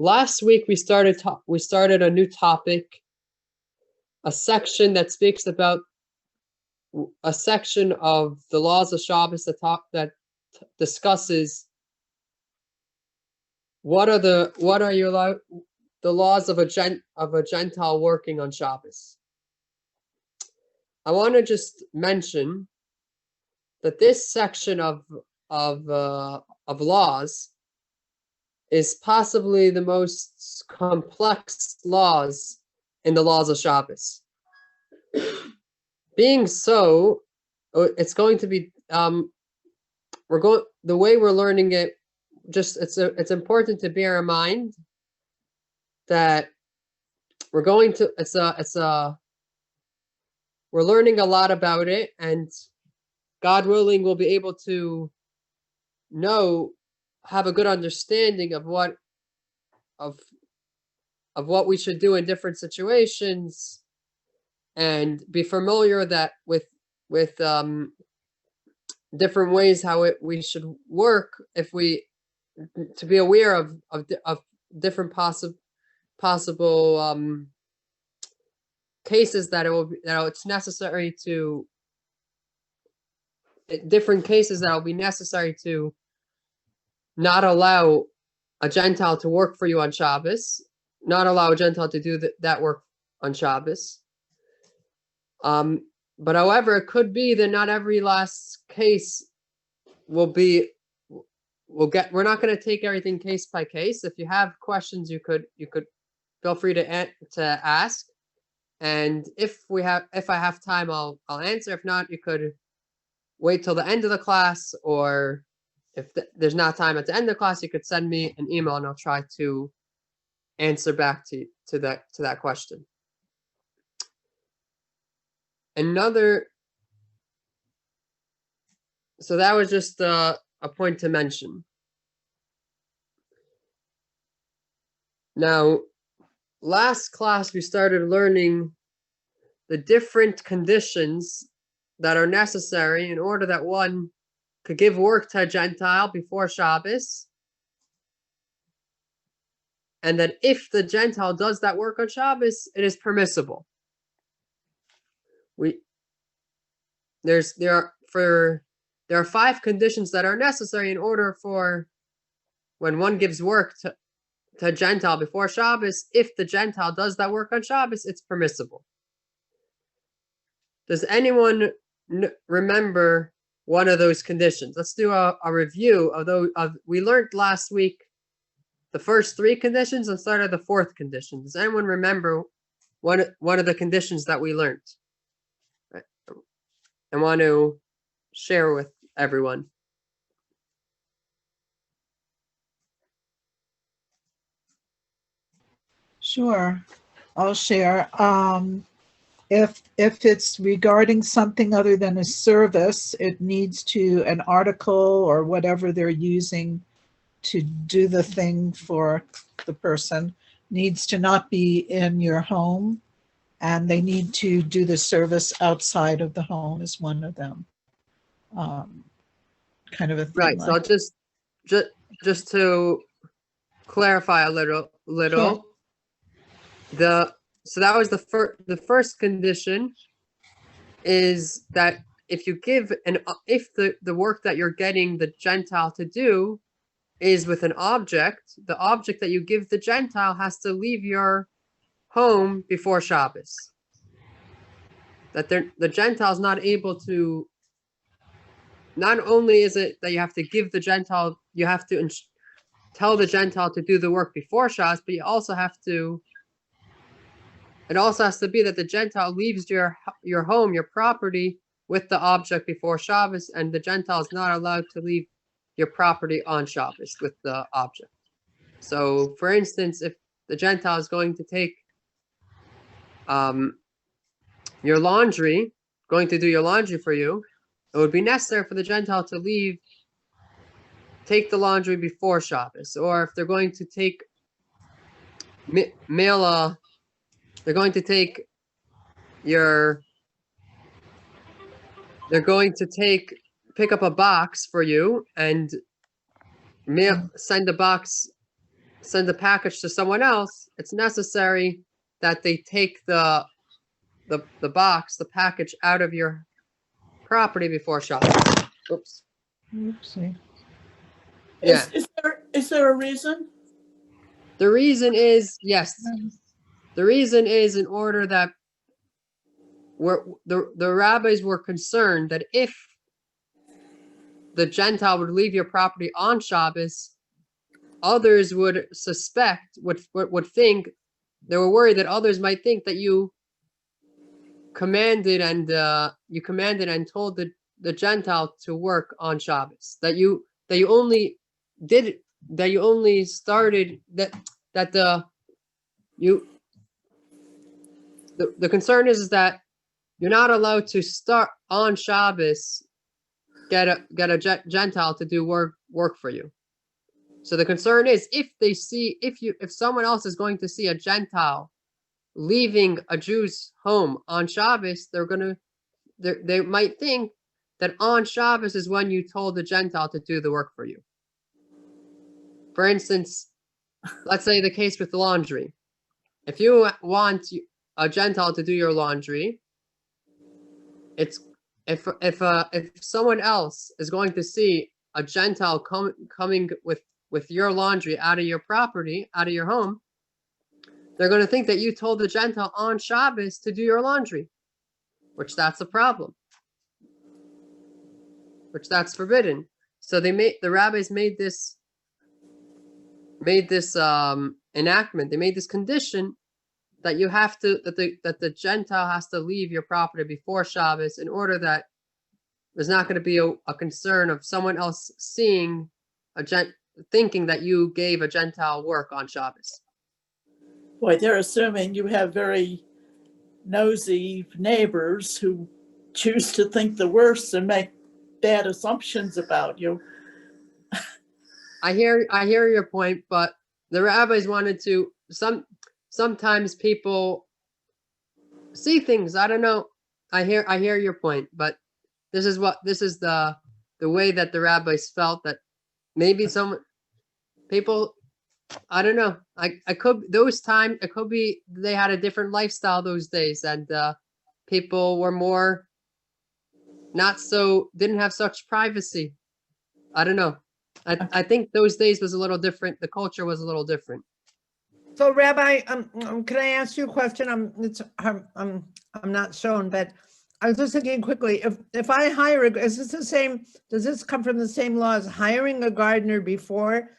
Last week we started a new topic, a section that speaks about a section of the laws of Shabbos that discusses what are the laws of a Gentile working on Shabbos. I want to just mention that this section of laws is possibly the most complex laws in the laws of Shabbos. Being so, it's going to be the way we're learning it. Just it's important to bear in mind that we're learning a lot about it, and God willing, we'll be able to have a good understanding of what we should do in different situations, and be familiar with different ways we should work, to be aware of different possible cases it's necessary to different cases that will be necessary to not allow a Gentile to work for you on Shabbos, not allow a Gentile to do that work on Shabbos. But however, it could be that not every last case we're not going to take everything case by case. If you have questions, you could feel free to ask. And if I have time, I'll answer. If not, you could wait till the end of the class, or if there's not time at the end of the class, you could send me an email and I'll try to answer back to that question. So that was just a point to mention. Now, last class we started learning the different conditions that are necessary in order that one could give work to a Gentile before Shabbos, and that if the Gentile does that work on Shabbos, it is permissible. There are 5 conditions that are necessary in order for when one gives work to a Gentile before Shabbos. If the Gentile does that work on Shabbos, it's permissible. Does anyone remember one of those conditions? Let's do a review of those. We learned last week the first 3 conditions and started the 4th condition. Does anyone remember one of the conditions that we learned? I want to share with everyone. Sure, I'll share. If it's regarding something other than a service, it needs to, an article or whatever they're using to do the thing for the person needs to not be in your home, and they need to do the service outside of the home is one of them. Kind of a thing. Right. So I'll just to clarify a little. Sure. So that was the first condition, is that if you give if the work that you're getting the Gentile to do is with an object, the object that you give the Gentile has to leave your home before Shabbos. That the Gentile's not able to. Not only is it that you have to give the Gentile, you have to tell the Gentile to do the work before Shabbos, but you also have to. It also has to be that the Gentile leaves your home, your property, with the object before Shabbos, and the Gentile is not allowed to leave your property on Shabbos with the object. So, for instance, if the Gentile is going to take your laundry, going to do your laundry for you, it would be necessary for the Gentile to take the laundry before Shabbos. Or if they're going to take they're going to take pick up a box for you and send the box send a package to someone else, it's necessary that they take the box, the package out of your property before Shabbos. Oops. Oopsie. Yeah. Is there a reason? The reason is, yes. The reason is in order that the rabbis were concerned that if the Gentile would leave your property on Shabbos, others would suspect, would think, they were worried that others might think that you commanded and told the Gentile to work on Shabbos. That you only started the concern is that you're not allowed to start on Shabbos, get a Gentile to do work for you. So the concern is if someone else is going to see a Gentile leaving a Jew's home on Shabbos, they might think that on Shabbos is when you told the Gentile to do the work for you. For instance, let's say the case with the laundry. If you want a Gentile to do your laundry, it's if someone else is going to see a Gentile coming with your laundry out of your property, out of your home, they're going to think that you told the Gentile on Shabbos to do your laundry, which that's a problem, which that's forbidden. So the rabbis made this enactment. They made this condition that you have to that the Gentile has to leave your property before Shabbos in order that there's not going to be a concern of someone else seeing thinking that you gave a Gentile work on Shabbos. Boy, they're assuming you have very nosy neighbors who choose to think the worst and make bad assumptions about you. I hear your point, but the rabbis wanted to sometimes people see things. I don't know. I hear your point, but this is the way that the rabbis felt that maybe some people, I don't know. It could be they had a different lifestyle those days, and people were more didn't have such privacy. I don't know. I think those days was a little different. The culture was a little different. So, Rabbi, can I ask you a question? I'm not shown, but I was just thinking quickly. If I hire is this the same? Does this come from the same law as hiring a gardener before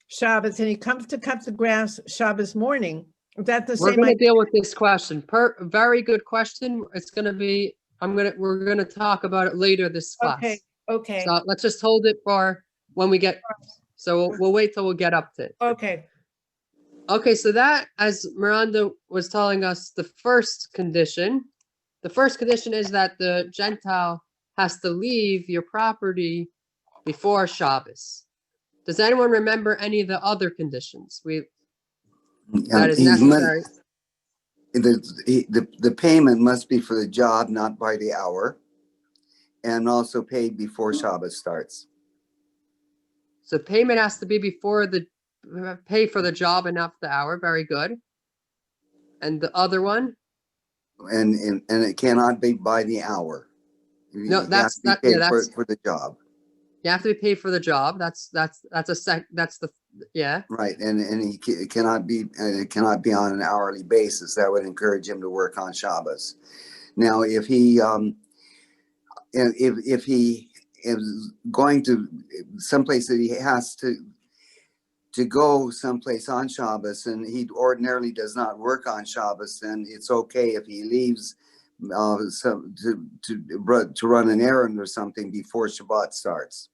Shabbos, and he comes to cut the grass Shabbos morning? Is that the We're same? going to deal with this question. Very good question. It's going to be. We're going to talk about it later this class. Okay. So let's just hold it for when we get. So we'll wait till we'll get up to it. Okay, so that, as Miranda was telling us, the first condition is that the Gentile has to leave your property before Shabbos. Does anyone remember any of the other conditions that is necessary? The payment must be for the job, not by the hour, and also paid before Shabbos starts. So payment has to be before pay for the job and not the hour. Very good. And the other one? And it cannot be by the hour. No, for the job. You have to be paid for the job. Right, and it cannot be on an hourly basis. That would encourage him to work on Shabbos. Now, if he is going to someplace that he has to go someplace on Shabbos, and he ordinarily does not work on Shabbos, then it's okay if he leaves to run an errand or something before Shabbat starts.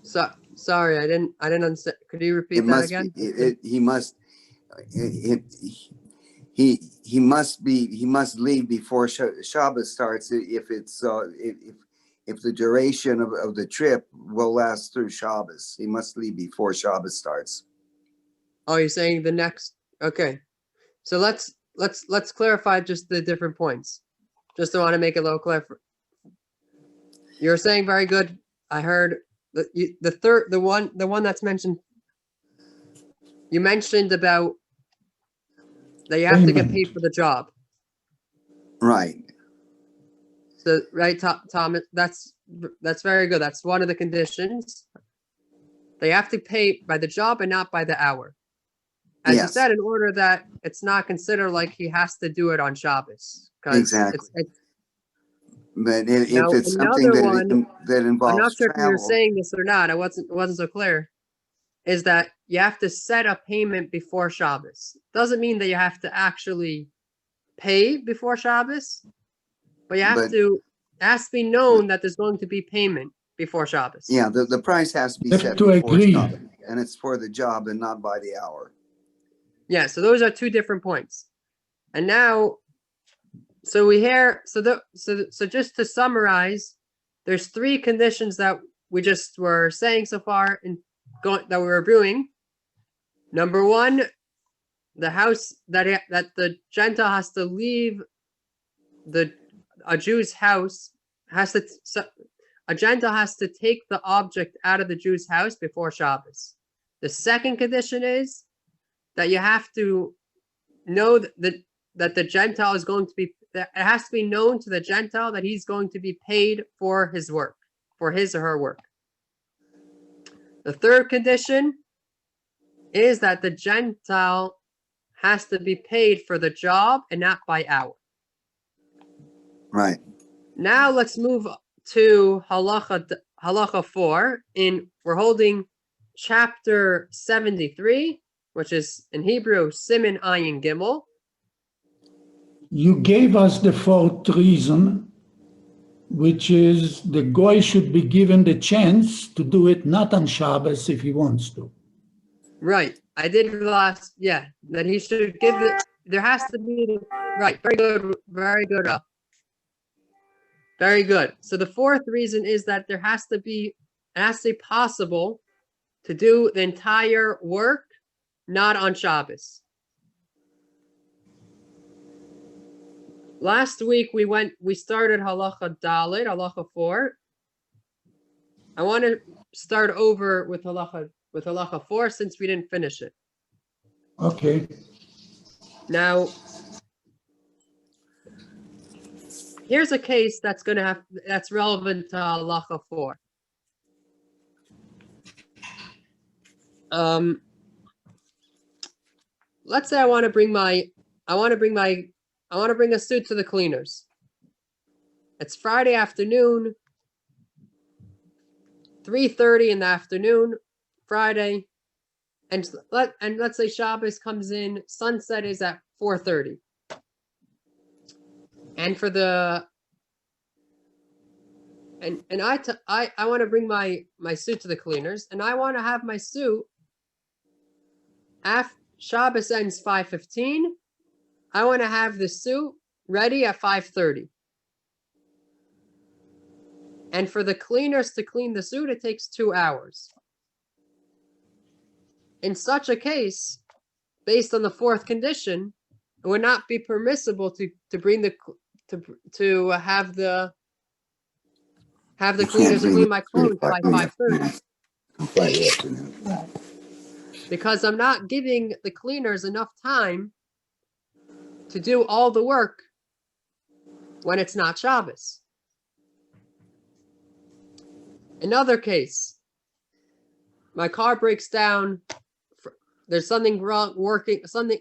So sorry, I didn't understand. Could you repeat that again? He must leave before Shabbos starts if the duration of the trip will last through Shabbos. He must leave before Shabbos starts. Oh, you're saying the next. Okay, so let's clarify just the different points. Just to want to make it a little clear. You're saying very good. I heard the one that's mentioned you mentioned about that you have to get Payment. paid for the job. Right. So, right, Thomas, that's very good. That's one of the conditions. They have to pay by the job and not by the hour. As you Yes. said, in order that it's not considered like he has to do it on Shabbos. Exactly. But if Now, it's something another one, that I'm not involves sure if you were travel, saying this or not. It wasn't so clear. Is that you have to set a payment before Shabbos. Doesn't mean that you have to actually pay before Shabbos, but you have But- to. It has to be known that there's going to be payment before Shabbos. yeah, the price has to be Have set to before agree. Shabbos, and it's for the job and not by the hour. Yeah. So those are two different points. And now, so we hear. So just to summarize, there's three conditions that we just were saying so far that we were reviewing. Number one, the house that the Gentile has to leave a Jew's house a Gentile has to take the object out of the Jew's house before Shabbos. The second condition is that you have to know that the Gentile is going to be. That it has to be known to the Gentile that he's going to be paid for his work, for his or her work. The third condition is that the Gentile has to be paid for the job and not by hour. Right. Now let's move to halacha 4. We're holding chapter 73, which is in Hebrew Siman Ayin Gimel. You gave us the fourth reason, which is the goy should be given the chance to do it not on Shabbos if he wants to. Right. I did last. Yeah, that he should give it. There has to be right. Very good. Very good. Very good. So the fourth reason is that it has to be possible to do the entire work not on Shabbos. Last week we started halacha Dalet, halacha 4. I want to start over with halacha 4 since we didn't finish it. Okay. Now, here's a case that's relevant to halacha 4. Let's say I want to bring a suit to the cleaners. It's Friday afternoon, 3:30 in the afternoon, Friday, and let's say Shabbos comes in, sunset is at 4:30. And for the I want to bring my suit to the cleaners, and I want to have my suit after Shabbos ends 5:15. I want to have the suit ready at 5:30. And for the cleaners to clean the suit, it takes 2 hours. In such a case, based on the fourth condition, it would not be permissible to have the cleaners clean my clothes by 5:30. Friday afternoon. Because I'm not giving the cleaners enough time to do all the work when it's not Shabbos. Another case, my car breaks down. There's something wrong working. Something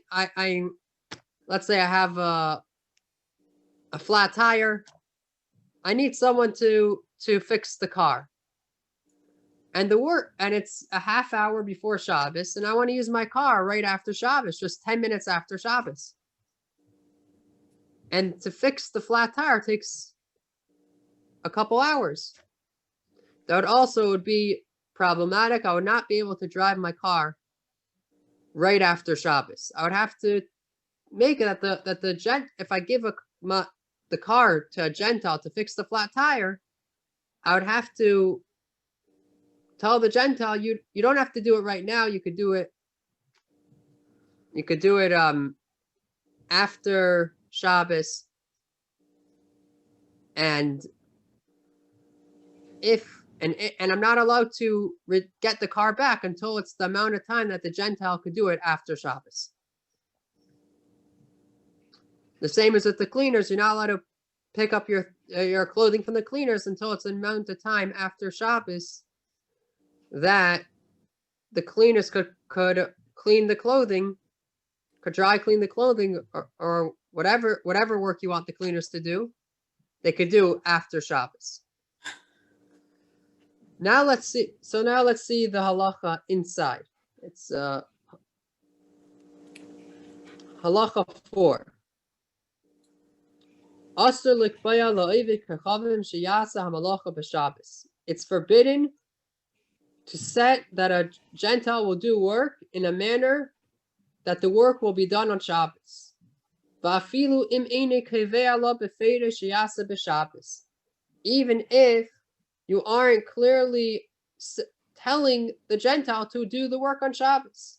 let's say I have a flat tire. I need someone to fix the car. And it's a half hour before Shabbos, and I want to use my car right after Shabbos, just 10 minutes after Shabbos. And to fix the flat tire takes a couple hours. That would be problematic. I would not be able to drive my car right after Shabbos. I would have to make it if I give the car to a Gentile to fix the flat tire, I would have to tell the Gentile, you don't have to do it right now. You could do it after Shabbos. And if and I'm not allowed to get the car back until it's the amount of time that the Gentile could do it after Shabbos. The same as with the cleaners, you're not allowed to pick up your clothing from the cleaners until it's an amount of time after Shabbos that the cleaners could clean the clothing, could dry clean the clothing, or whatever work you want the cleaners to do, they could do after Shabbos. Now let's see. So now let's see the halacha inside. It's halacha 4. It's forbidden to set that a Gentile will do work in a manner that the work will be done on Shabbos. Even if you aren't clearly telling the Gentile to do the work on Shabbos.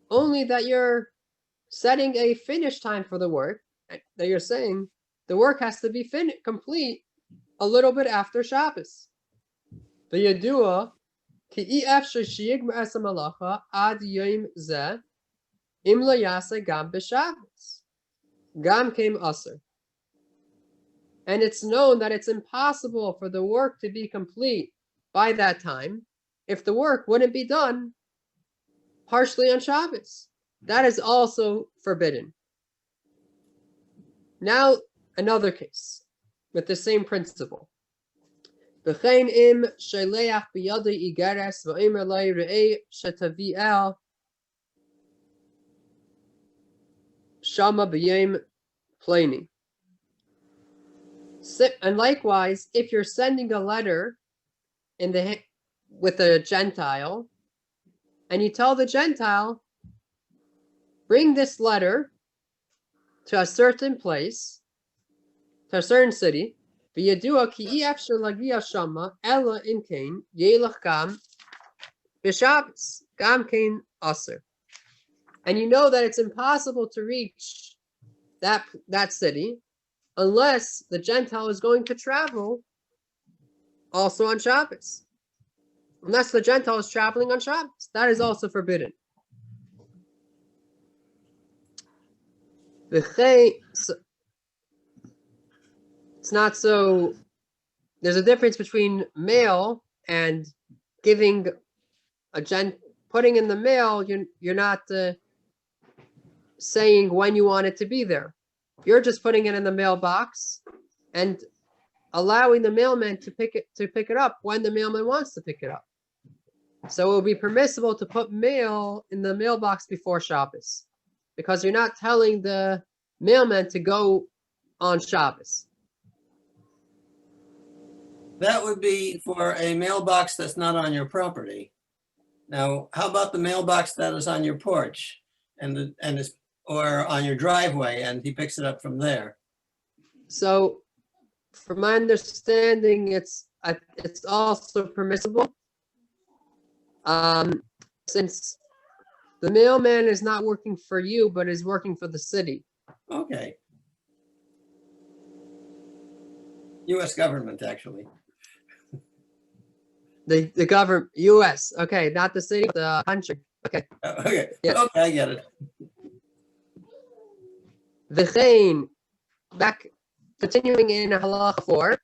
Only that you're setting a finish time for the work, that you're saying the work has to be complete a little bit after Shabbos. The Yadua ki efshar sheyigmar es hamalacha ad yom zeh im lo yaseh gam b'Shabbos gam came aser. And it's known that it's impossible for the work to be complete by that time if the work wouldn't be done partially on Shabbos. That is also forbidden. Now, another case with the same principle. V'chein im sheleach b'yadei igeres v'omer lei re'ei shetavi'el shama b'yem pleni. And likewise, if you're sending a letter with a Gentile, and you tell the Gentile, bring this letter to a certain place, to a certain city, and you know that it's impossible to reach that city unless the Gentile is going to travel also on Shabbos. Unless the Gentile is traveling on Shabbos, that is also forbidden. It's not so. There's a difference between mail and giving putting in the mail. You're not saying when you want it to be there. You're just putting it in the mailbox and allowing the mailman to pick it up when the mailman wants to pick it up. So it will be permissible to put mail in the mailbox before Shabbos, because you're not telling the mailman to go on Shabbos. That would be for a mailbox that's not on your property. Now, how about the mailbox that is on your porch or on your driveway, and he picks it up from there? So, from my understanding, it's also permissible, since the mailman is not working for you, but is working for the city. Okay. U.S. government, actually. The government, U.S. Okay, not the city, the country. Okay. Okay. Yes. Okay, I get it. V'chein, back, continuing in halacha 4.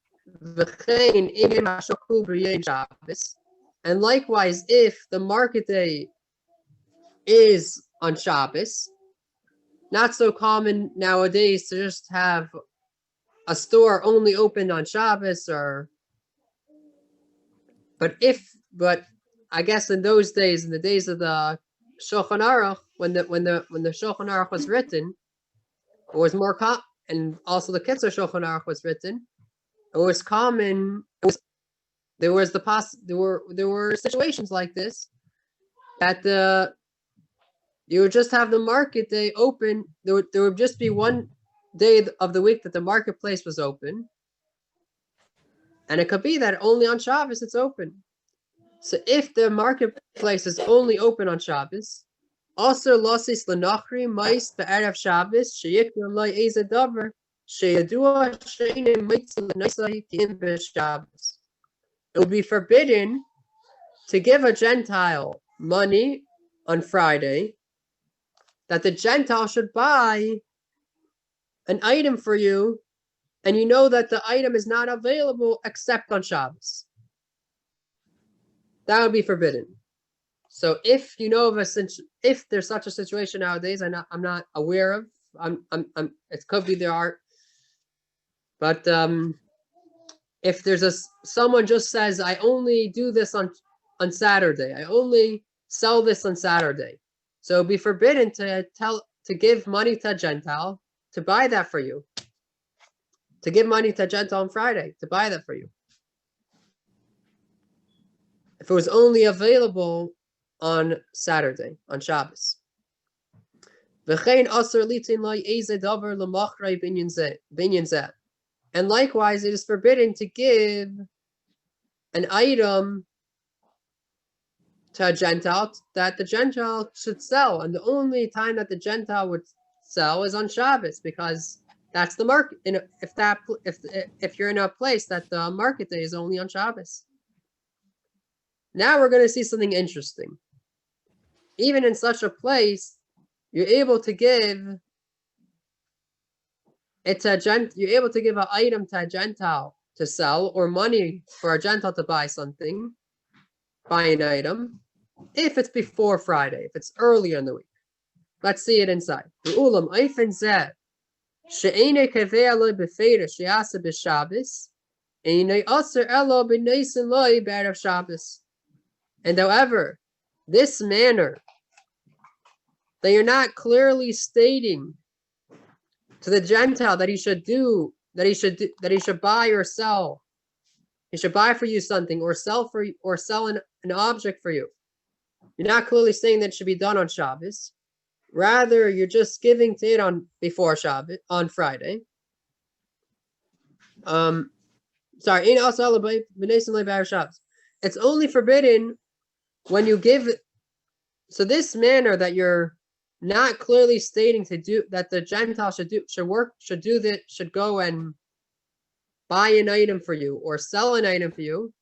V'chein im hashoku b'yei Shabbos. And likewise, if the market day is on Shabbos, not so common nowadays to just have a store only open on Shabbos, but I guess in those days, in the days of the Shulchan Aruch, when the Shulchan Aruch was written, it was more and also the Kitzur Shulchan Aruch was written. It was common. There were situations like this that you would just have the market day open. There would just be one day of the week that the marketplace was open, and it could be that only on Shabbos it's open. So if the marketplace is only open on Shabbos, Also, losis lenachri mais be'erev Shabbos sheyiknu loy eze davar sheyadua sheine mitzvah l'naisai kim b'Shabbos. It would be forbidden to give a Gentile money on Friday that the Gentile should buy an item for you, and you know that the item is not available except on Shabbos. That would be forbidden. So if you know of if there's such a situation nowadays, I'm not aware of. It could be there are, but if there's someone just says, I only do this on Saturday, I only sell this on Saturday, so it'd be forbidden to give money to a Gentile to buy that for you. To give money to a Gentile on Friday to buy that for you. If it was only available on Saturday, on Shabbos. And likewise, it is forbidden to give an item to a Gentile that the Gentile should sell. And the only time that the Gentile would sell is on Shabbos, because that's the market. If you're in a place that the market day is only on Shabbos. Now we're going to see something interesting. Even in such a place, you're able to give you're able to give an item to a Gentile to sell, or money for a Gentile to buy something, buy an item, if it's before Friday, if it's earlier in the week. Let's see it inside. And however, this manner that you're not clearly stating to the Gentile that he should buy or sell, he should buy for you something, or sell an object for you. You're not clearly saying that it should be done on Shabbos. Rather, you're just giving to it before Shabbos, on Friday. It's only forbidden when you give. So this manner that you're not clearly stating to do, that the Gentile should go and buy an item for you or sell an item for you,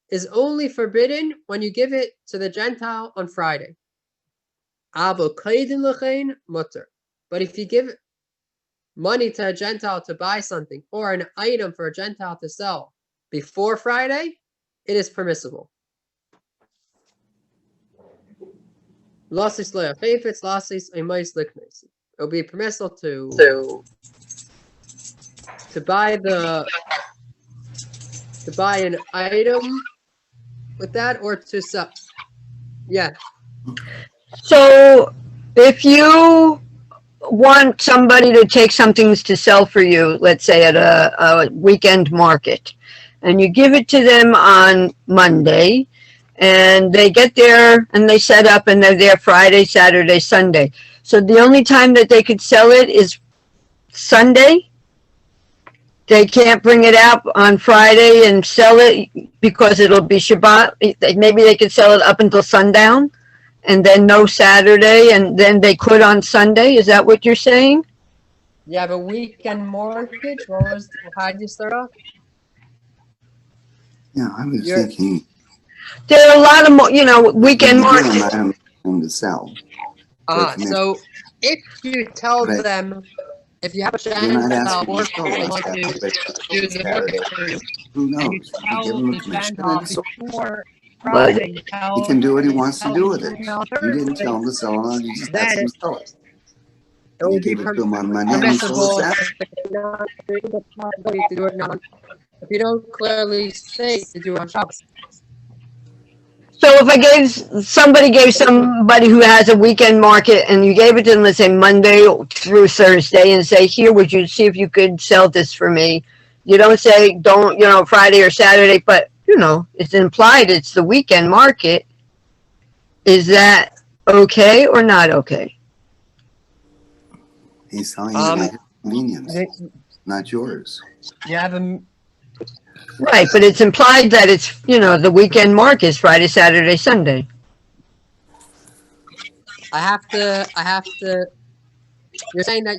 is only forbidden when you give it to the Gentile on Friday. But if you give money to a Gentile to buy something, or an item for a Gentile to sell before Friday, it is permissible. It will be permissible to buy an item with that, or to sell. Yeah. So if you want somebody to take something to sell for you, let's say at a weekend market, and you give it to them on Monday, and they get there and they set up and they're there Friday, Saturday, Sunday. So the only time that they could sell it is Sunday. They can't bring it out on Friday and sell it because it'll be Shabbat. Maybe they could sell it up until sundown, and then no Saturday, and then they could on Sunday. Is that what you're saying? Yeah, but weekend mortgage, how did you start off? Yeah, I was thinking. There are a lot of weekend markets. To sell. So if you tell them, if you have a Gentile worker they want to do the work for you, Who knows? and you tell the Gentile before Well, Friday, he can do what he wants to do with it. You didn't tell him to sell it on, you just asked him to sell it. You gave it to him on Monday and he sold it Saturday. If you don't clearly say to do it on Shabbos. So if somebody gave somebody who has a weekend market, and you gave it to them, let's say Monday through Thursday, and say, here, would you see if you could sell this for me? You don't say, Friday or Saturday, but, it's implied it's the weekend market. Is that okay or not okay? He's selling it at convenience, not yours. You have a... Right, but it's implied that it's, the weekend market is Friday, Saturday, Sunday. I have to, you're saying that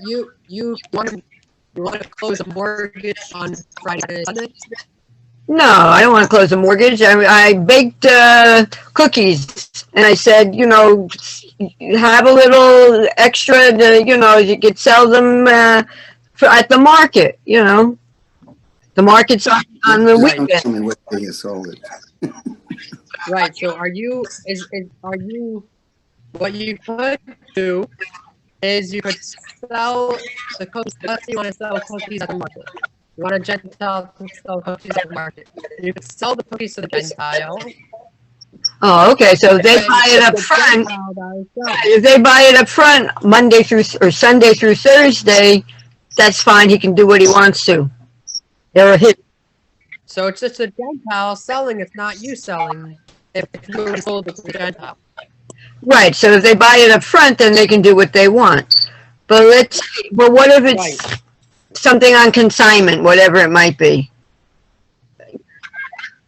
you want to close a mortgage on Friday and Sunday? No, I don't want to close a mortgage. I baked cookies, and I said, have a little extra. You could sell them at the market. The market's on the Just don't weekend. tell me what day you sold it. Right. So are you what you could do is you could sell the cookies. Let's say you want to sell cookies at the market. You want a Gentile to sell cookies at the market. You could sell the cookies to the Gentile. Oh, okay. So if they And buy it up the front, Gentile that is selling. if they buy it up front, Monday through or Sunday through Thursday, that's fine. He can do what he wants to. They're his. So it's just a Gentile selling. It's not you selling. If you already sold it to the Gentile. Right. So if they buy it up front, then they can do what they want. But what if it's something on consignment, whatever it might be?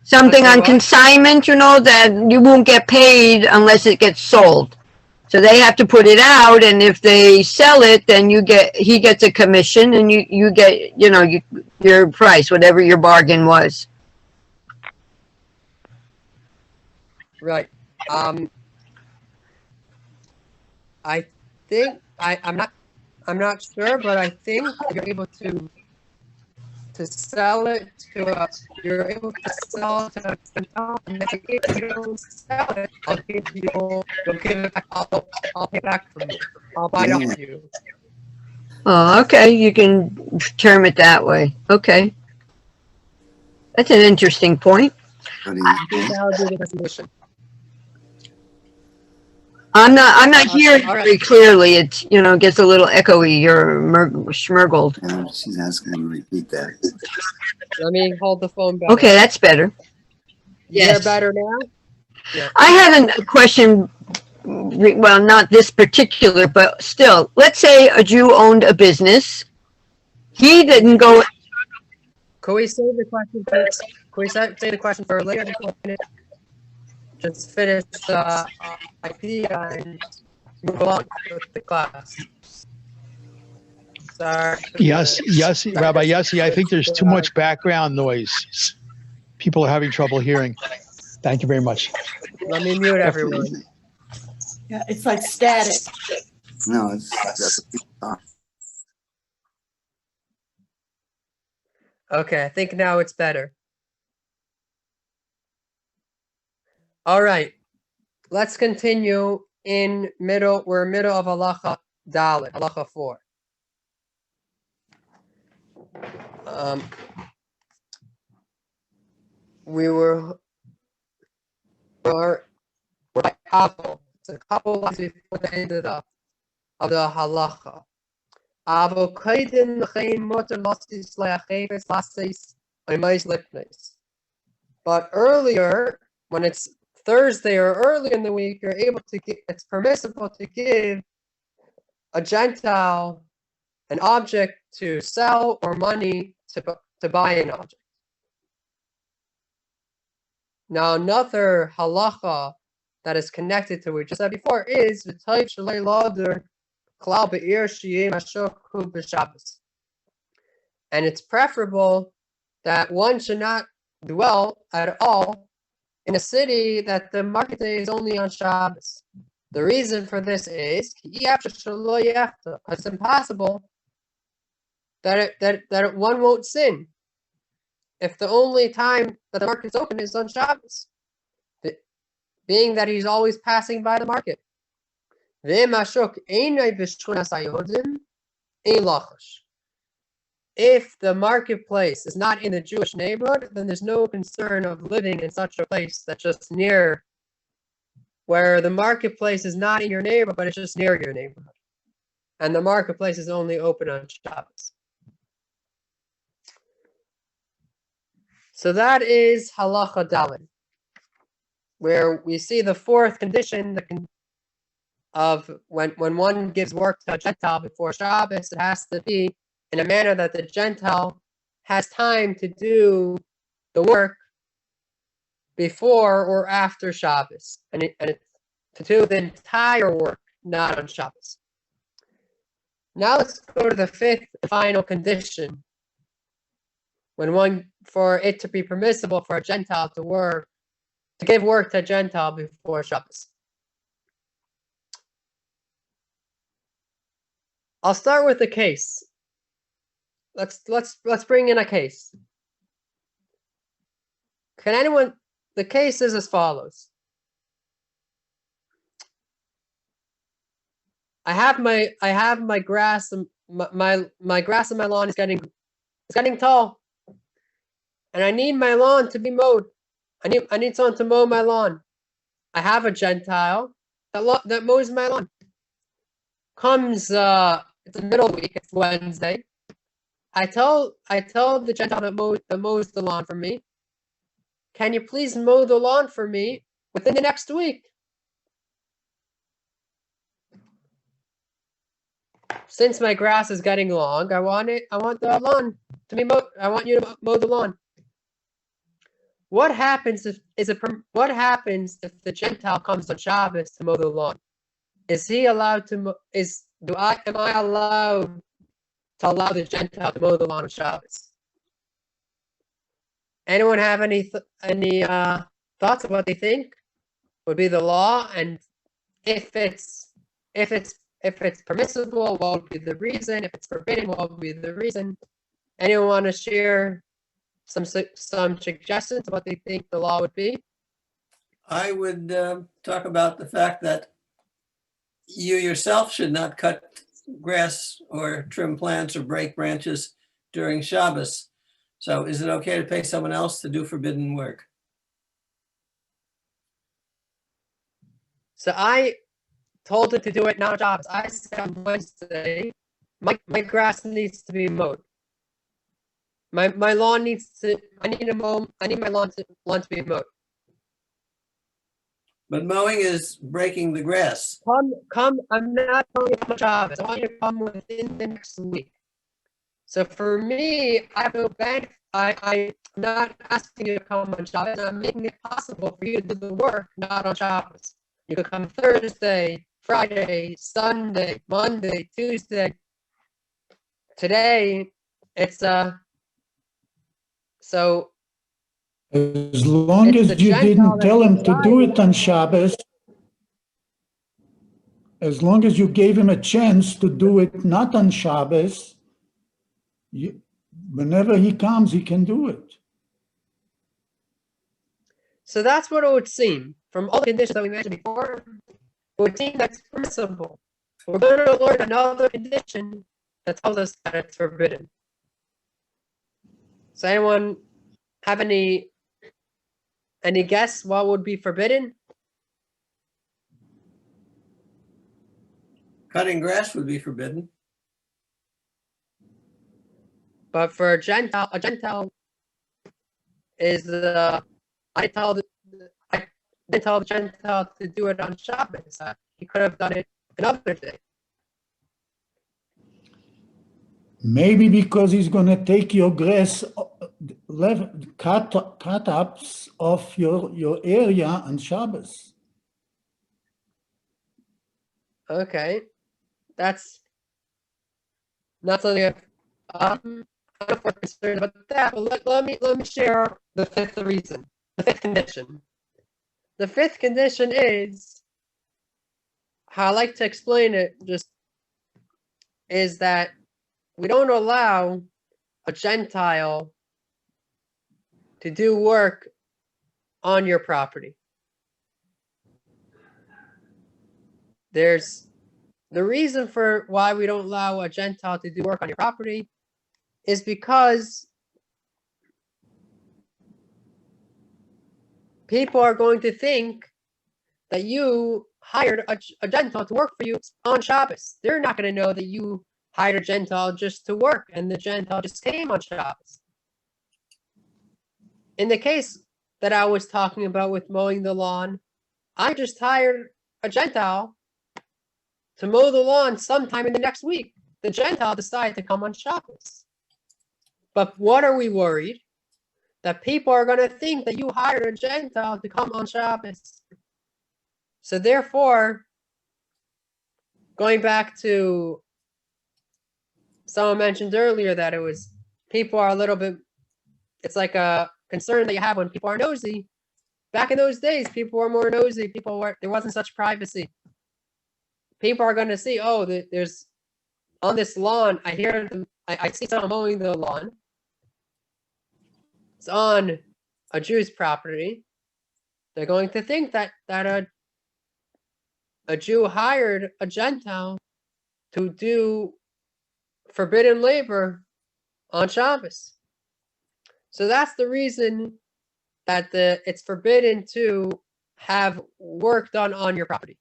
Something on consignment, that you won't get paid unless it gets sold. So they have to put it out, and if they sell it, then he gets a commission, and you get, your price, whatever your bargain was. Right. I think I'm not sure, but I think you're able to sell it to you're able to sell it to a Gentile, and then if you don't sell it, I'll give it back. I'll pay back from you. I'll buy it off of you. Oh, okay. You can term it that way. Okay. That's an interesting point. What do you I think think? that would be the best solution. I'm not hearing all right. very clearly. It gets a little echoey. You're schmurgled. She's asking me to repeat that. Let me hold the phone back. Okay, that's better. You're Yes. better now? Yeah. I had a question. Well, not this particular, but still. Let's say a Jew owned a business. He didn't go. Could we save the question first? Could we save the question for later? Just finish the idea and move on with the class. Sorry. Yes, Rabbi Yossi, I think there's too much background noise. People are having trouble hearing. Thank you very much. Let me mute everyone. Yeah, it's like static. No, it's Okay, I think now it's better. All right, let's continue in middle. We're middle of halacha dalet, halacha 4. We were by Avo. It's a couple lines before the end of the halacha. Avo kaidin l'chein motor lostis le'achefes lastes oimais lipnes. But earlier, when it's Thursday or early in the week, you're able to get. It's permissible to give a Gentile an object to sell or money to buy an object. Now, another halacha that is connected to what we just said before is v'tayv shalei lader klal be'ir sheyeh mashoku b'Shabbos. And it's preferable that one should not dwell at all in a city that the market day is only on Shabbos. The reason for this is it's impossible that one won't sin if the only time that the market's open is on Shabbos, being that he's always passing by the market. If the marketplace is not in the Jewish neighborhood, then there's no concern of living in such a place that's just near, where the marketplace is not in your neighborhood, but it's just near your neighborhood. And the marketplace is only open on Shabbos. So that is halacha daled, where we see the fourth condition of when one gives work to a Gentile before Shabbos, it has to be in a manner that the Gentile has time to do the work before or after Shabbos, and to do the entire work, not on Shabbos. Now let's go to the fifth final condition. For it to be permissible for a Gentile to give work to a Gentile before Shabbos. I'll start with the case. Let's bring in a case. The case is as follows. I have my grass, my grass in my lawn is getting tall, and I need my lawn to be mowed. I need someone to mow my lawn. I have a Gentile that mows my lawn. Comes it's the middle of the week. It's Wednesday. I tell the Gentile that mows the lawn for me, can you please mow the lawn for me within the next week? Since my grass is getting long, I want the lawn to be mowed. I want you to mow the lawn. What happens if the Gentile comes on Shabbos to mow the lawn? Is he allowed to? Am I allowed to allow the Gentile to mow the lawn on Shabbos? Anyone have any thoughts of what they think would be the law, and if it's permissible, what would be the reason? If it's forbidden, what would be the reason? Anyone want to share some suggestions of what they think the law would be? I would talk about the fact that you yourself should not cut grass or trim plants or break branches during Shabbos. So is it okay to pay someone else to do forbidden work? So I told him to do it not on Shabbos. I said on Wednesday, my grass needs to be mowed. My lawn needs to. I need my lawn to be mowed. But mowing is breaking the grass. Come. I'm not telling you on Shabbos. I want you to come within the next week. So for me, I have no benefit. I'm not asking you to come on Shabbos. I'm making it possible for you to do the work not on Shabbos. You could come Thursday, Friday, Sunday, Monday, Tuesday. Today, it's so. As long as you didn't tell him to do it on Shabbos, as long as you gave him a chance to do it not on Shabbos, whenever he comes, he can do it. So that's what it would seem. From all the conditions that we mentioned before, it would seem that's permissible. We're going to learn another condition that tells us that it's forbidden. Does anyone have any guess what would be forbidden? Cutting grass would be forbidden. But for a Gentile is I didn't tell the Gentile to do it on Shabbos. He could have done it another day. Maybe because he's going to take your grass, cut-ups of your area on Shabbos. Okay, that's not something I'm not concerned about that. But let me share the fifth reason, the fifth condition. The fifth condition is how I like to explain it. Is that we don't allow a Gentile to do work on your property. There's the reason for why we don't allow a Gentile to do work on your property is because people are going to think that you hired a Gentile to work for you on Shabbos. They're not going to know that you hired a Gentile just to work and the Gentile just came on Shabbos. In the case that I was talking about with mowing the lawn, I just hired a Gentile to mow the lawn sometime in the next week. The Gentile decided to come on Shabbos. But what are we worried? That people are going to think that you hired a Gentile to come on Shabbos. So therefore, going back to someone mentioned earlier that it was people are a little bit, it's like a concern that you have when people are nosy. Back in those days, people were more nosy. There wasn't such privacy. People are going to see, oh, there's on this lawn, I see someone mowing the lawn. It's on a Jew's property. They're going to think that a Jew hired a Gentile to do forbidden labor on Shabbos. So that's the reason that it's forbidden to have work done on your property.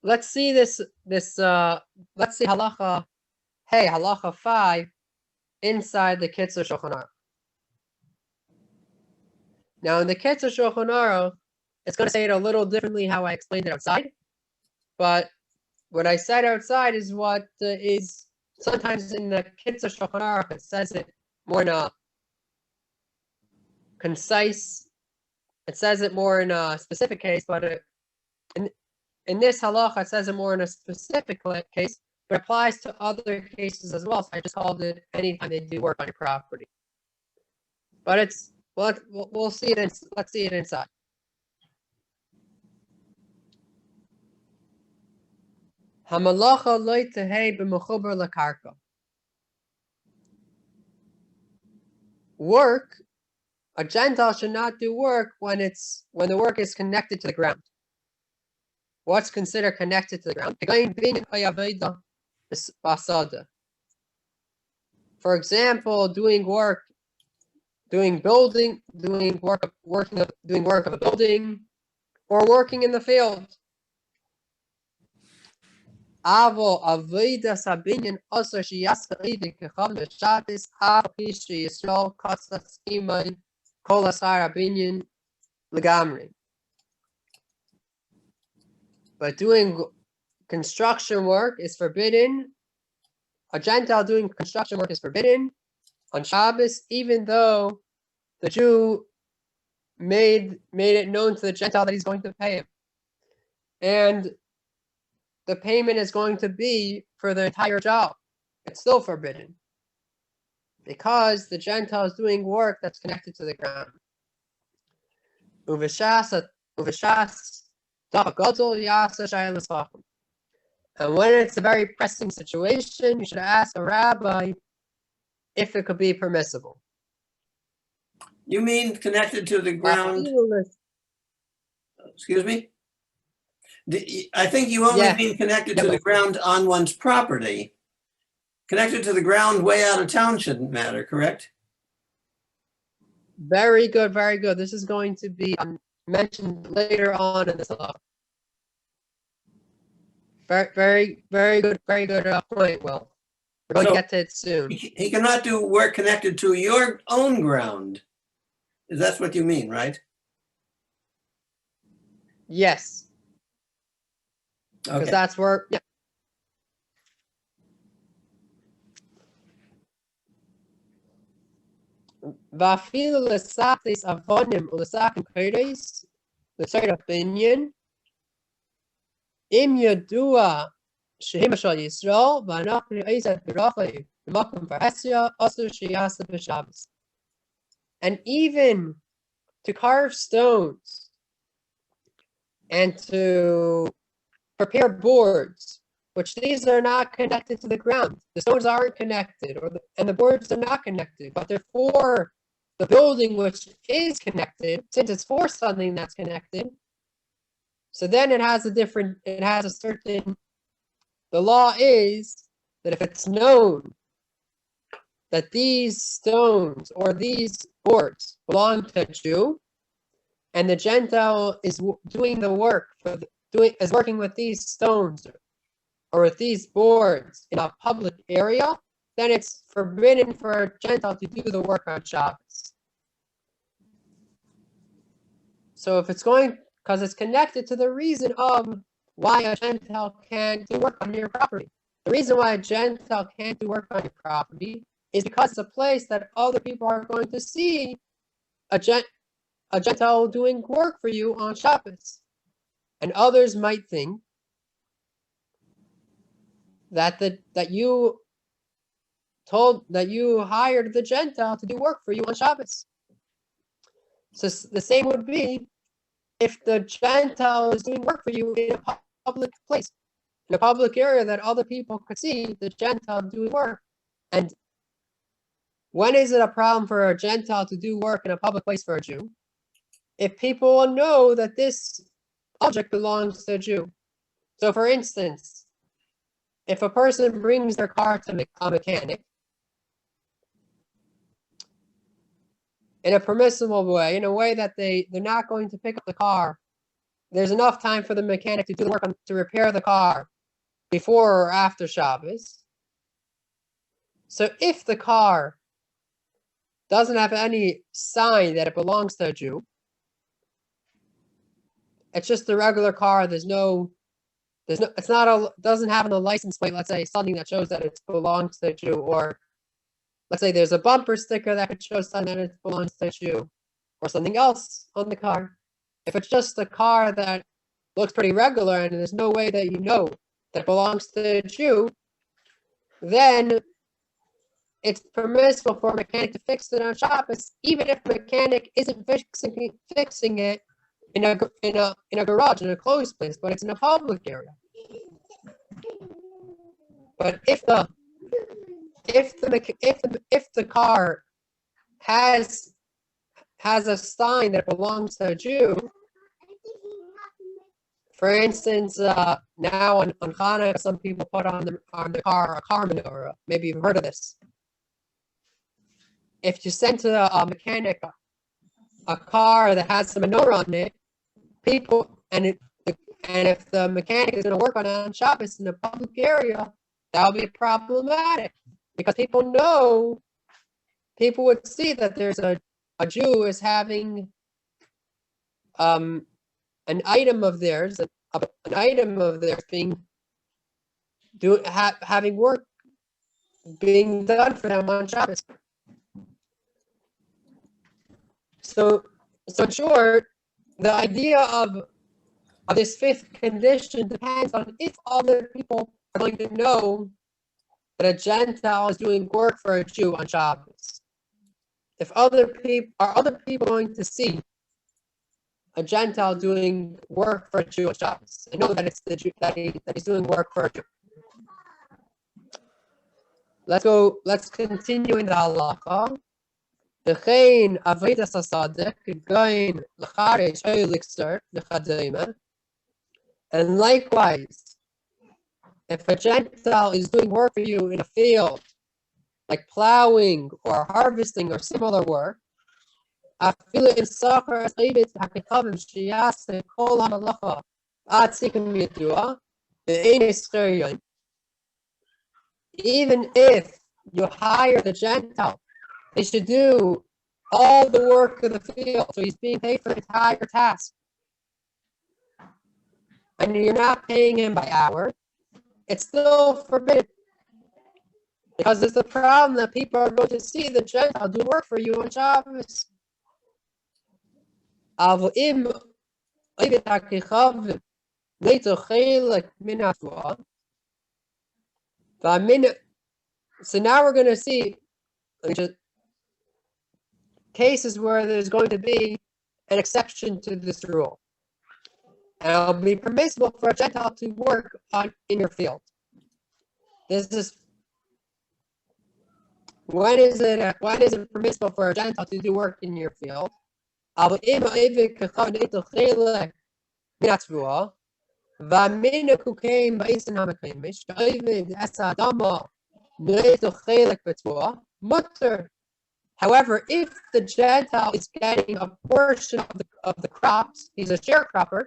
Let's see let's see halacha 5 inside the Kitzur Shulchan Aruch. Now in the Kitzur Shulchan Aruch, it's going to say it a little differently how I explained it outside, but what I said outside is what is sometimes in the Kitzur Shulchan Aruch, it says it more in a concise, it says it more in a specific case, but in this halacha, it says it more in a specific case, but applies to other cases as well. So I just called it anytime they do work on your property. But it's, we'll see it, let's see it inside. Hamalacha lo tehei b'mechuber lakarka. Work, a Gentile should not do work when the work is connected to the ground. What's considered connected to the ground? For example, doing work of a building, or working in the field. Avo avoda sabinyan also sheyasa idin kechavn b'Shabbos al pi sheyisrael katzas imay kol asar abinyan legamri. But doing construction work is forbidden. A Gentile doing construction work is forbidden on Shabbos, even though the Jew made it known to the Gentile that he's going to pay him. And the payment is going to be for the entire job. It's still forbidden, because the Gentile is doing work that's connected to the ground. And when it's a very pressing situation, you should ask a rabbi if it could be permissible. You mean connected to the ground? Excuse me? I think you only mean connected to the ground on one's property. Connected to the ground way out of town shouldn't matter, correct? Very good, very good. This is going to be mentioned later on in this law. Very good point, Will. We're going to get to it soon. He cannot do work connected to your own ground. That's what you mean, right? Yes. Because Okay. that's where, yeah. Vafilu lesachlis avonim ulesakim kodeis l'tzarech binyan im yadua shehim shal Yisrael v'anachnu eizat b'rachai b'makom v'hesya asur sheyasa b'Shabbos. And even to carve stones and to prepare boards, which these are not connected to the ground. The stones aren't connected, and the boards are not connected, but they're for the building, which is connected. Since it's for something that's connected, so then the law is that if it's known that these stones or these boards belong to a Jew, and the Gentile is doing the work is working with these stones or with these boards in a public area, then it's forbidden for a Gentile to do the work on Shabbos. So if it's because it's connected to the reason of why a Gentile can't do work on your property. The reason why a Gentile can't do work on your property is because it's a place that other people are going to see a Gentile doing work for you on Shabbos. And others might think that you hired the Gentile to do work for you on Shabbos. So the same would be if the Gentile is doing work for you in a public place, in a public area that other people could see the Gentile doing work. And when is it a problem for a Gentile to do work in a public place for a Jew? If people know that this object belongs to a Jew. So for instance, if a person brings their car to a mechanic in a permissible way, in a way that they're not going to pick up the car, there's enough time for the mechanic to do the work to repair the car before or after Shabbos. So if the car doesn't have any sign that it belongs to a Jew, it's just a regular car. Doesn't have a license plate, let's say, something that shows that it belongs to a Jew, or let's say there's a bumper sticker that could show something that it belongs to a Jew, or something else on the car. If it's just a car that looks pretty regular and there's no way that you know that it belongs to a Jew, then it's permissible for a mechanic to fix it on Shabbos, even if the mechanic isn't fixing it in a garage, in a closed place, but it's in a public area. But if the car has a sign that belongs to a Jew, for instance, now on Hanukkah, some people put on the car a car menorah. Maybe you've heard of this. If you send to a mechanic a car that has a menorah on it, and if the mechanic is going to work on it on Shabbos in a public area, that would be problematic, because people would see that there's a Jew is having an item of theirs having work being done for them on Shabbos. So in short, the idea of this fifth condition depends on if other people are going to know that a Gentile is doing work for a Jew on Shabbos. If other people going to see a Gentile doing work for a Jew on Shabbos and know that it's the Jew that he's doing work for a Jew. Let's continue in the halacha. And likewise, if a Gentile is doing work for you in a field, like plowing or harvesting or similar work, even if you hire the Gentile, they should do all the work of the field, so he's being paid for the entire task. And you're not paying him by hour, it's still forbidden. Because it's the problem that people are going to see the Gentile do work for you on Shabbos. So now we're going to see cases where there's going to be an exception to this rule. And it'll be permissible for a Gentile to work in your field. When is it permissible for a Gentile to do work in your field? However, if the Gentile is getting a portion of the crops, he's a sharecropper,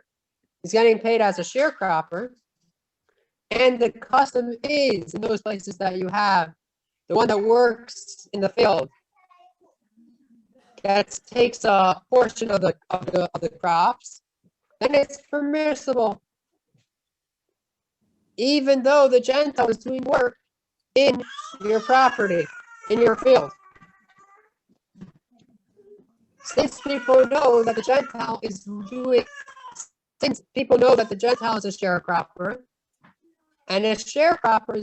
he's getting paid as a sharecropper, and the custom is, in those places that you have, the one that works in the field takes a portion of the crops, then it's permissible, even though the Gentile is doing work in your property, in your field. Since people know that the Gentile is doing since people know that the Gentile is a sharecropper, and a sharecropper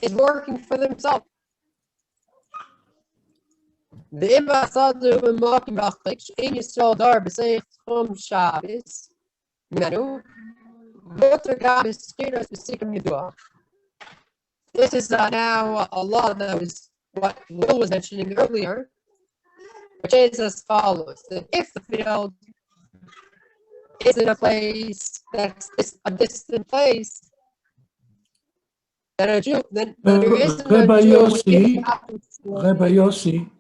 is working for themselves. ואם עשו במוקם בחלק שאין יסוד דור בסייך תחום שבס ממנו, מותר גם בסקירה ספציפיים ידוע. This is now a law that was what Will was mentioning earlier, which is as follows: that if the field is in a place that's a distant place, then a Jew, then there isn't Rabbi a Jew Yossi, Rabbi Yossi,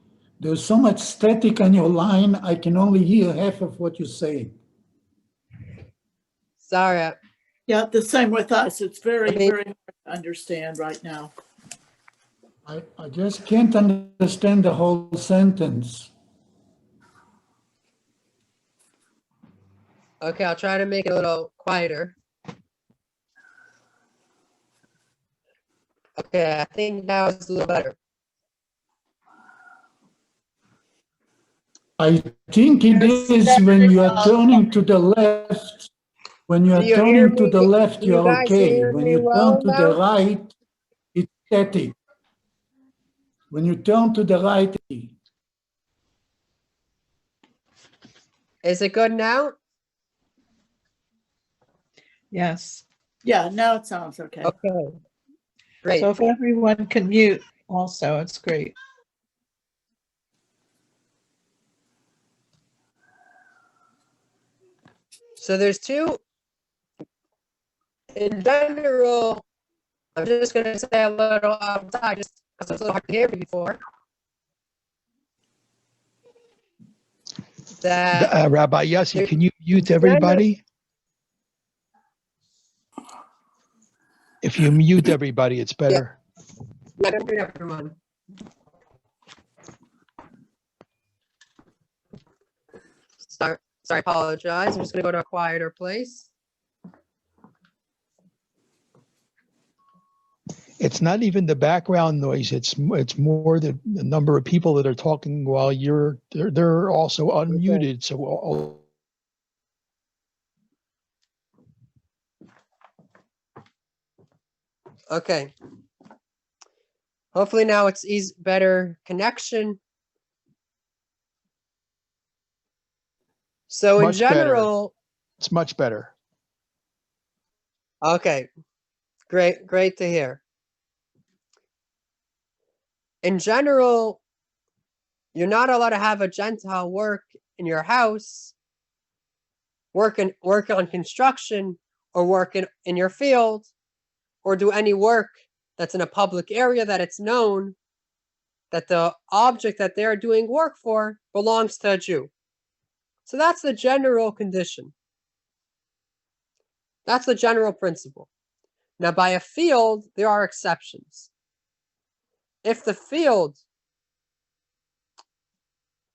there's so much static on your line, I can only hear half of what you say. Sorry. Yeah, the same with us. It's very, very hard to understand right now. I just can't understand the whole sentence. Okay, I'll try to make it a little quieter. Okay, I think now it's a little better. I think it is when you are turning to the left. When you are Do you hear turning to me? the left, Do you you're guys okay. hear When me you well turn to the now? right, it's static. When you turn to the right, Is it good now? Yes. Yeah, now it sounds okay. Okay, great. So if everyone can mute also, it's great. So there's two, in general, I'm just going to say a little outside just because it's a little hard to hear me before. That Rabbi Yossi, there- can you mute everybody? If you mute everybody, it's better. I don't mute everyone. Sorry, apologize. I'm just going to go to a quieter place. It's not even the background noise. It's more the number of people that are talking while they're also unmuted. So Okay. Hopefully now it's better connection. So in Much better. general, it's much better. okay, great to hear. In general, you're not allowed to have a Gentile work in your house, work on construction, or work in your field, or do any work that's in a public area that it's known that the object that they're doing work for belongs to a Jew. So that's the general condition. That's the general principle. Now, by a field, there are exceptions. If the field,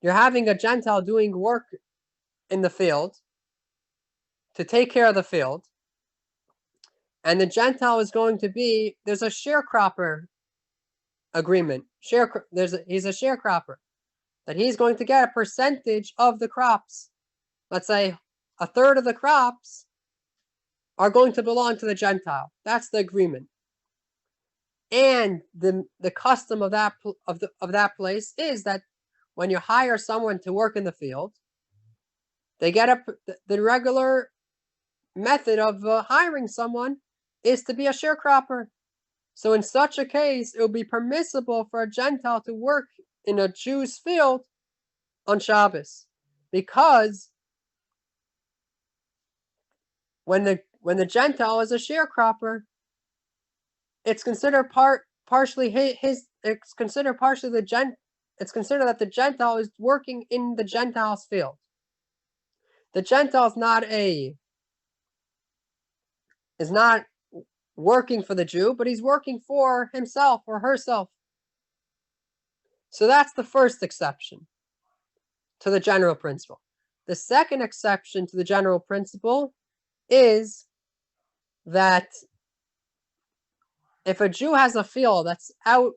you're having a Gentile doing work in the field to take care of the field, and the Gentile is going to be, there's a sharecropper agreement. He's a sharecropper, that he's going to get a percentage of the crops. Let's say a third of the crops are going to belong to the Gentile. That's the agreement. And the custom of that place is that when you hire someone to work in the field, they get the regular method of hiring someone is to be a sharecropper. So in such a case, it would be permissible for a Gentile to work in a Jew's field on Shabbos, because when the Gentile is a sharecropper, it's considered partially his. It's considered partially It's considered that the Gentile is working in the Gentile's field. The Gentile is not working for the Jew, but he's working for himself or herself. So that's the first exception to the general principle. The second exception to the general principle is that if a Jew has a field that's out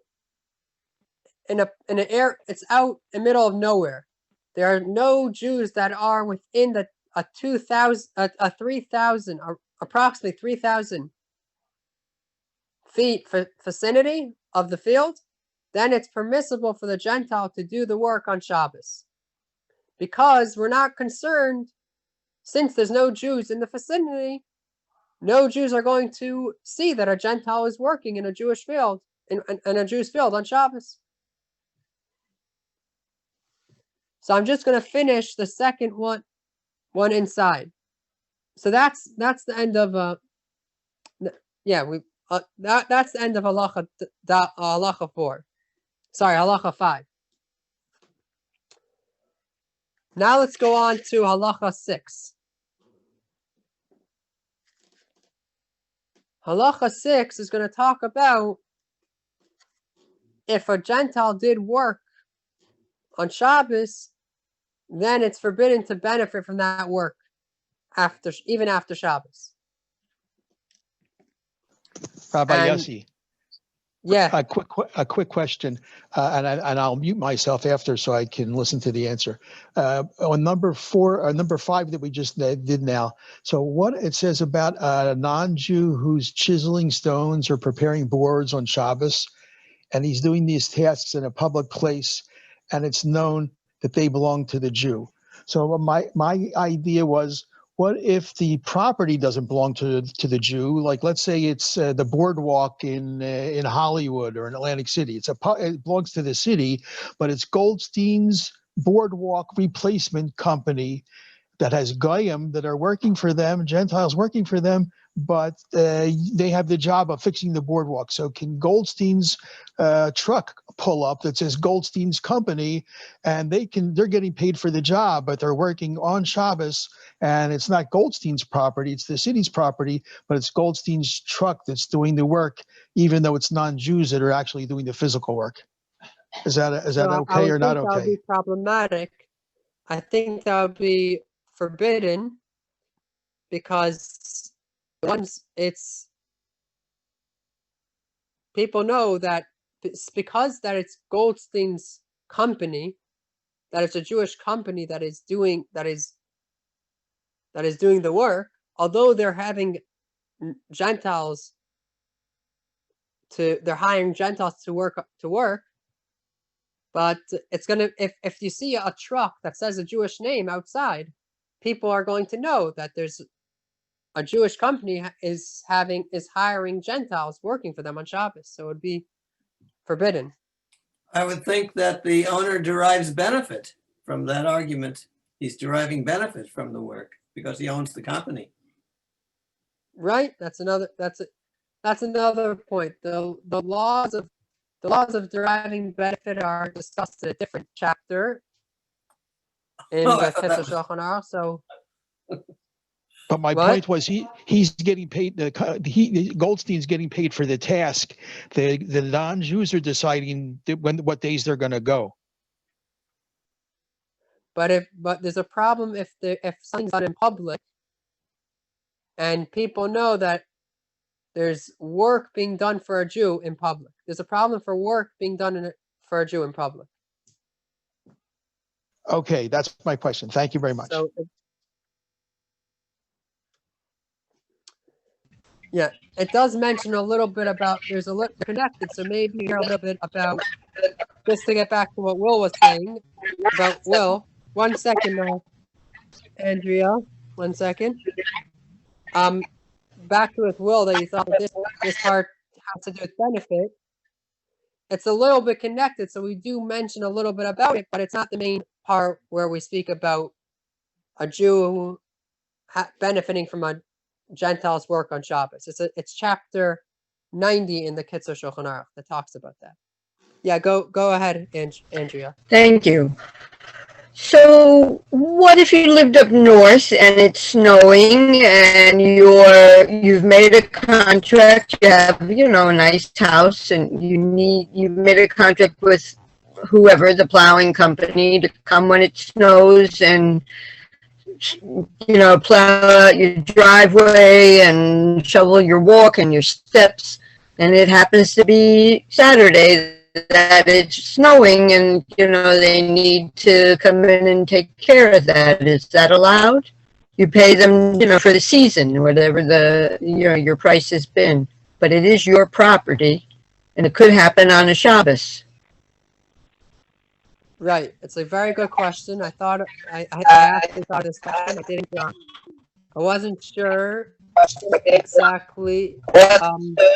it's out in the middle of nowhere, there are no Jews that are within approximately 3,000 feet vicinity of the field, then it's permissible for the Gentile to do the work on Shabbos. Because we're not concerned, since there's no Jews in the vicinity, no Jews are going to see that a Gentile is working in a Jewish field, in a Jewish field on Shabbos. So I'm just going to finish the second one inside. So that's the end of that's the end of halacha 4. Sorry, halacha 5. Now let's go on to halacha 6. Halacha 6 is going to talk about if a Gentile did work on Shabbos, then it's forbidden to benefit from that work even after Shabbos. Rabbi Yossi, Yeah. a quick question, and I'll mute myself after so I can listen to the answer. On number 5 that we just did now. So what it says about a non-Jew who's chiseling stones or preparing boards on Shabbos, and he's doing these tasks in a public place, and it's known that they belong to the Jew. So my idea was, what if the property doesn't belong to the Jew? Like, let's say it's the boardwalk in Hollywood or in Atlantic City. It belongs to the city, but it's Goldstein's boardwalk replacement company that has goyim that are working for them, Gentiles working for them, but they have the job of fixing the boardwalk. So can Goldstein's truck pull up that says Goldstein's company, and they're getting paid for the job, but they're working on Shabbos, and it's not Goldstein's property, it's the city's property, but it's Goldstein's truck that's doing the work, even though it's non-Jews that are actually doing the physical work. Is that okay or not okay? That would be problematic. I think that would be forbidden because once people know that it's because that it's Goldstein's company, that it's a Jewish company that is doing the work, although they're having Gentiles they're hiring Gentiles to work, but it's gonna if you see a truck that says a Jewish name outside, people are going to know that there's a Jewish company is hiring Gentiles working for them on Shabbos, so it would be forbidden. I would think that the owner derives benefit from that argument. He's deriving benefit from the work because he owns the company. Right. That's another point. The laws of deriving benefit are discussed in a different chapter in the Kislev Shulchan Aruch. So. But my point was he's getting paid. Goldstein's getting paid for the task. The non-Jews are deciding what days they're going to go. But there's a problem if something's done in public, and people know that there's work being done for a Jew in public. There's a problem for work being done for a Jew in public. Okay, that's my question. Thank you very much. So, yeah, it does mention a little bit about, there's a little connected, so maybe hear a little bit about, just to get back to what Will was saying about Will. 1 second now, Andrea, 1 second. Back to with Will that you thought this part has to do with benefit. It's a little bit connected, so we do mention a little bit about it, but it's not the main part where we speak about a Jew benefiting from a Gentiles work on Shabbos. It's chapter 90 in the Kislev Shulchan Aruch that talks about that. Yeah, go ahead, Andrea. Thank you. So what if you lived up north and it's snowing and you've made a contract, you have, a nice house, and you've made a contract with whoever, the plowing company, to come when it snows and plow out your driveway and shovel your walk and your steps, and it happens to be Saturday that it's snowing and they need to come in and take care of that. Is that allowed? You pay them, for the season, whatever your price has been. But it is your property, and it could happen on a Shabbos. Right. It's a very good question. I actually thought of this question. I didn't. I wasn't sure exactly. The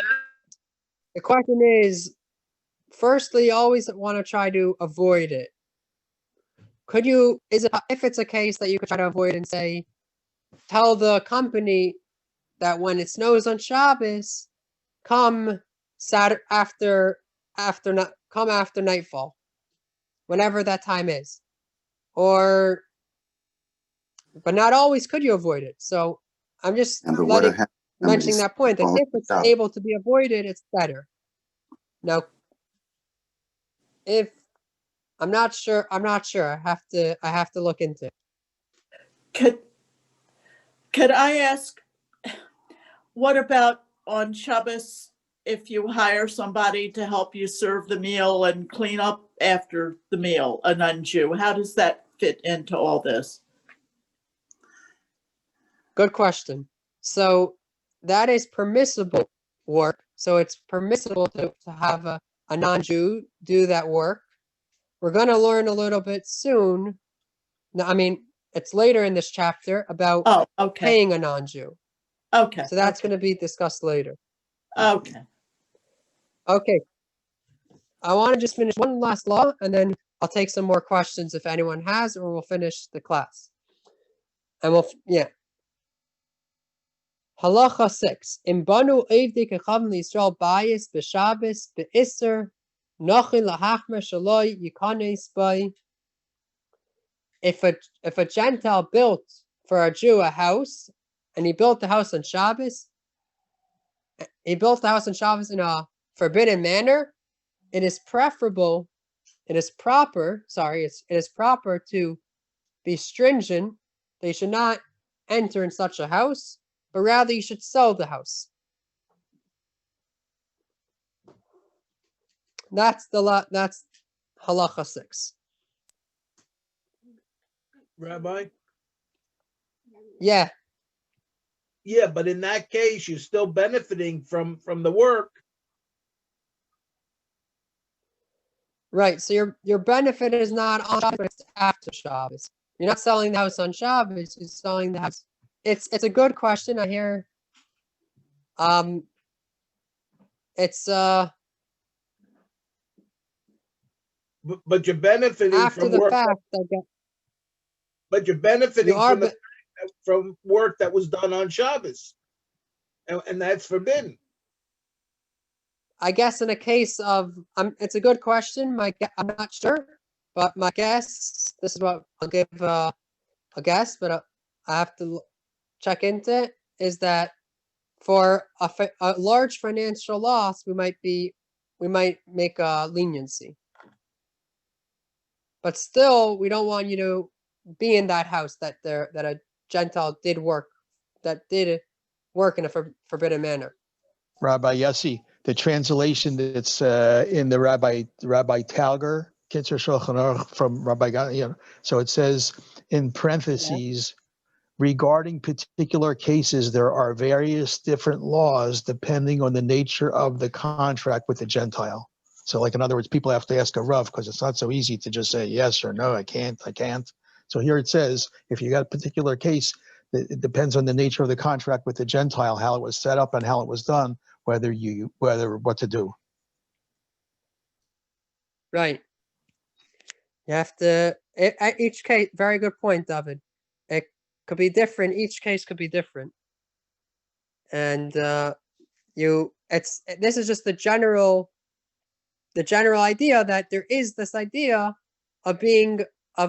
question is, firstly, you always want to try to avoid it. If it's a case that you could try to avoid and say, tell the company that when it snows on Shabbos, come after nightfall, whenever that time is, but not always could you avoid it. So I'm just mentioning that point, that if it's able to be avoided, it's better. Now, if I'm not sure. I have to look into it. Could I ask, what about on Shabbos, if you hire somebody to help you serve the meal and clean up after the meal, a non-Jew? How does that fit into all this? Good question. So that is permissible work. So it's permissible to have a non-Jew do that work. We're going to learn a little bit soon. No, I mean, it's later in this chapter about paying a non-Jew. Okay. So that's going to be discussed later. Okay. Okay. I want to just finish one last law, and then I'll take some more questions if anyone has, or we'll finish the class. And Halacha 6. Imbanu evdi kechavim Yisrael bayis b'Shabbos b'Isser nochi lahachmer shaloi yikanes by. If a Gentile built for a Jew a house, and he built the house on Shabbos, in a forbidden manner, it is proper to be stringent. They should not enter in such a house, but rather you should sell the house. That's halacha 6. Rabbi? Yeah. Yeah, but in that case, you're still benefiting from the work. Right. So your benefit is not on Shabbos, it's after Shabbos. You're not selling the house on Shabbos, you're selling the house. It's a good question. I hear it's but you're benefiting after from the work. fact But you're benefiting from work that was done on Shabbos, and that's forbidden. I guess in a case of, it's a good question. I'm not sure, but my guess, this is what I'll give a guess, but I have to check into it, is that for a large financial loss, we might make a leniency. But still, we don't want you to be in that house that a Gentile did work in a forbidden manner. Rabbi Yossi, the translation that's in the Rabbi Talger, Kitzur Shulchan Aruch from Rabbi Gan, so it says in parentheses, regarding particular cases, there are various different laws depending on the nature of the contract with the Gentile. So like, in other words, people have to ask a Rav because it's not so easy to just say yes or no, I can't. So here it says, if you got a particular case, it depends on the nature of the contract with the Gentile, how it was set up and how it was done, what to do. Right. You have to, each case, very good point, David. It could be different. Each case could be different. And this is just the general idea that there is this idea of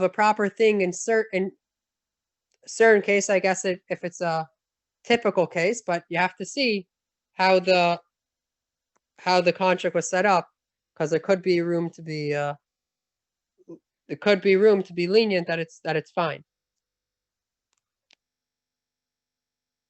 a proper thing in certain case, I guess, if it's a typical case, but you have to see how the contract was set up, because there could be room to be lenient, that it's fine.